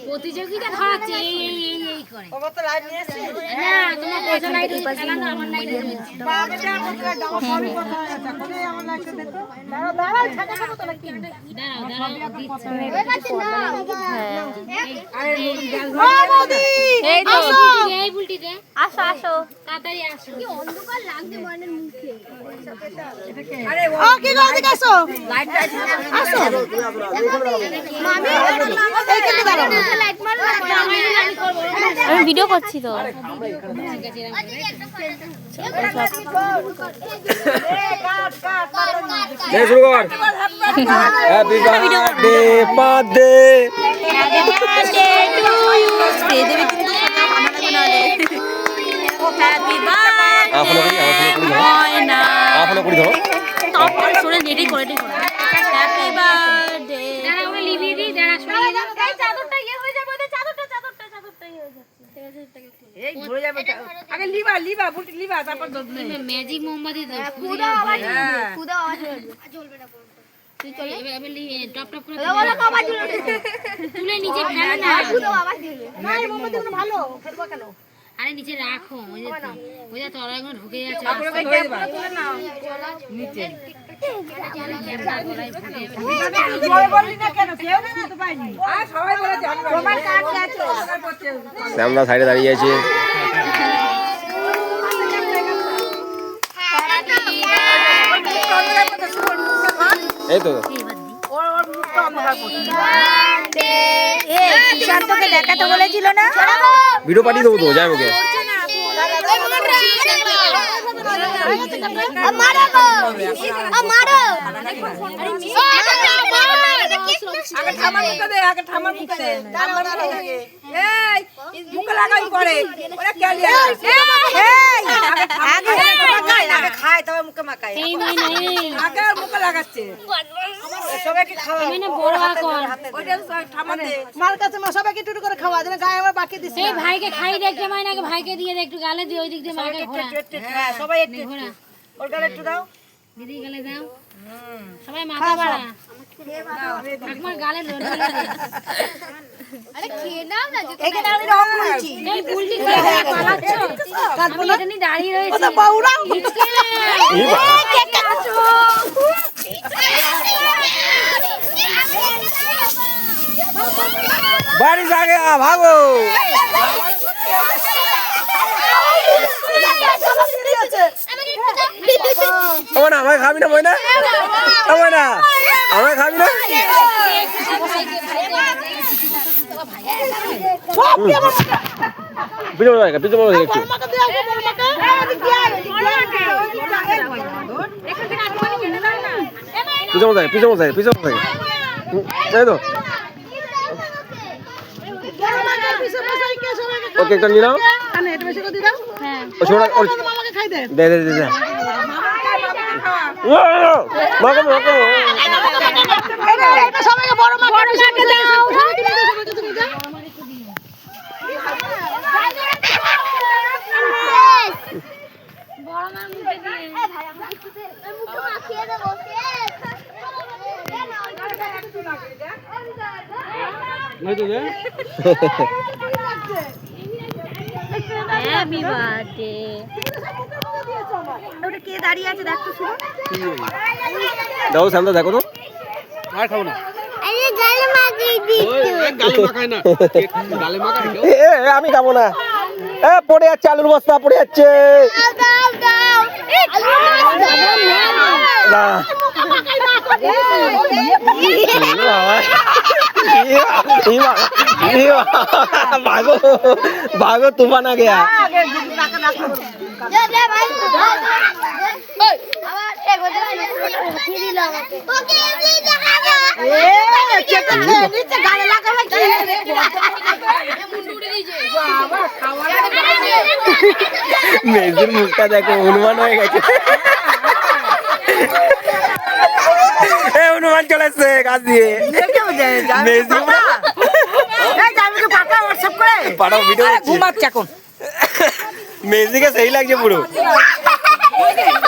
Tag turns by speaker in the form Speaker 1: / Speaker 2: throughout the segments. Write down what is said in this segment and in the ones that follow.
Speaker 1: প্রতিযোগিতা ধরাচ্ছে এই করে আসো আসো তাড়াতাড়ি আসো কি অন্ধকার লাগছে মনের মুখে আরে ও কি করে দেখছো লাইট লাইট আসো মামি এইখানে দাঁড়াও লাইট মারো আমি ভিডিও করছি তো
Speaker 2: নে শুরু কর happy birthday birthday
Speaker 1: to you স্টে দেবে কিন্তু হ্যাপি বার্থডে ময়না
Speaker 2: আপনা করে দাও
Speaker 1: তারপর শুনে নেড়ে করে দিই হ্যাপি বার্থডে দাঁড়া ওকে লিভিয়ে দিই দাঁড়া সরিয়ে দাও এই চাদরটা ইয়ে হয়ে যাবে ওই চাদরটা ইয়ে হয়ে যাচ্ছে
Speaker 3: এই ধরে যাবে আগে লিবা বুটি লিবা তারপর দোদ নে
Speaker 1: ম্যাজিক মোমবাতি দাও
Speaker 3: পুরো আওয়াজ
Speaker 1: জ্বলবে না তুই চলে এবার টপ টপ করে বলো আওয়াজ তুলে নিচে ফেলে না পুরো আওয়াজ দিলে
Speaker 3: না এই মোমবাতি গুলো ভালো ফেলবো কেন
Speaker 1: আরে নিচে রাখো ওই যে তোরা এখন ঢুকে যাচ্ছে
Speaker 3: তারপরে ক্যাপটা তুলে নাও নিচে জয় বললি না কেন কেউ শুনতে পাইনি আর সবাই বলেছে তোমার কাট গেছে
Speaker 2: আমরা সাইডে দাঁড়িয়ে আছি এই তো
Speaker 3: ওর মুখটা অন্ধকার করছে
Speaker 1: এই সুশান্তকে দেখাতে বলেছিল না
Speaker 2: ভিডিও পাঠিয়ে দেবো তো যাই ওকে
Speaker 3: আগে ঠামার মুখে দে আগে ঠামার মুখে দে ঠামার মুখে এই মুখে লাগাই পড়ে ওরে ক্যালিয়া এই আগে খায় তবে মুখে মাখায়
Speaker 1: এই নাই
Speaker 3: আগে মুখে লাগাচ্ছে সবাইকে খাওয়া
Speaker 1: মানে বড় কর
Speaker 3: ওইটা ঠামার দে মার কাছে মা সবাইকে টুটু করে খাওয়া দেন গায়ে আমার বাকি দিছে
Speaker 1: এই ভাইকে খাই দেখতে মাইনাকে ভাইকে দিয়ে দে একটু গালে দিয়ে ওই দিক দিয়ে মাকে ঘোরা
Speaker 3: হ্যাঁ সবাই একটু
Speaker 1: ঘোরা
Speaker 3: ওর গালে একটু দাও
Speaker 1: দিদি গালে দাও সবাই মাথা বাড়া আমার গালে ধরে আরে খেয়ে নাও না
Speaker 3: এখানে আমি রং বলছি
Speaker 1: এই বুলটি খেয়ে পালাচ্ছো আমি এখানে দাঁড়িয়ে রয়েছি
Speaker 3: ওটা বাউরা
Speaker 1: কে কাছো
Speaker 2: বাড়ি জাগে ভাগো না আমায় খাবি না ময়না ময়না আমায় খাবি না পিছনে বলো একটু পিছনে তাই তো ওকে একটা নিয়ে নাও দে দে দে
Speaker 3: সবাইকে বড় মাকে দাও
Speaker 1: বড় মা মুখে দিয়ে ভাই আমরা মুখে মাখিয়ে দেব হ্যাপি বার্থডে
Speaker 3: ওটা কে দাঁড়িয়ে আছে দেখো শুনো
Speaker 2: দাও শান্ত দেখো তো আর খাবো না
Speaker 1: আরে গালে মাখিয়ে দিচ্ছি
Speaker 2: গালে মাখায় না গালে মাখায় আমি খাবো না পড়ে যাচ্ছে আলুর বস্তা পড়ে যাচ্ছে भागो भागो तूफान आ गया মেজির মুখটা দেখো হনুমান হয়ে গেছে হনুমান চলে আসছে কাজ দিয়ে পাঠাও ভিডিও
Speaker 3: ঘুমাচ্ছে এখন
Speaker 2: মেজিকে সেই লাগছে পুরো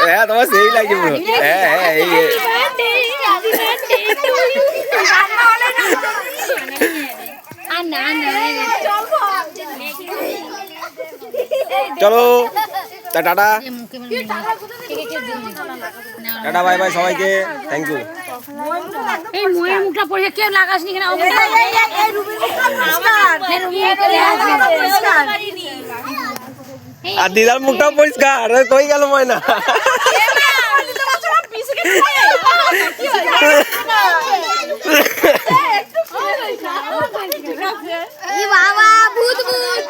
Speaker 2: হ্যাঁ তোমার সেই লাগছে পুরো। হ্যাঁ হ্যাঁ এই চলো টাটা টাটা বাই বাই সবাইকে থ্যাংক ইউ।
Speaker 1: এই মুয়ের মুখটা পড়ে কেউ লাগাসনি কেন
Speaker 2: আর দিদার মুখটাও পরিষ্কার কই গেল ময়না
Speaker 1: বাবা ভূত ভূত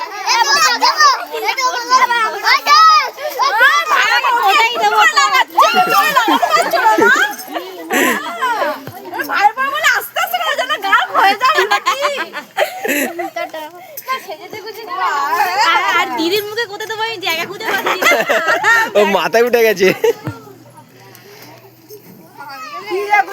Speaker 1: আর দিদির মুখে কোথায় তো আমি জায়গা খুঁজে পাচ্ছি
Speaker 2: ও মাথায় উঠে গেছে।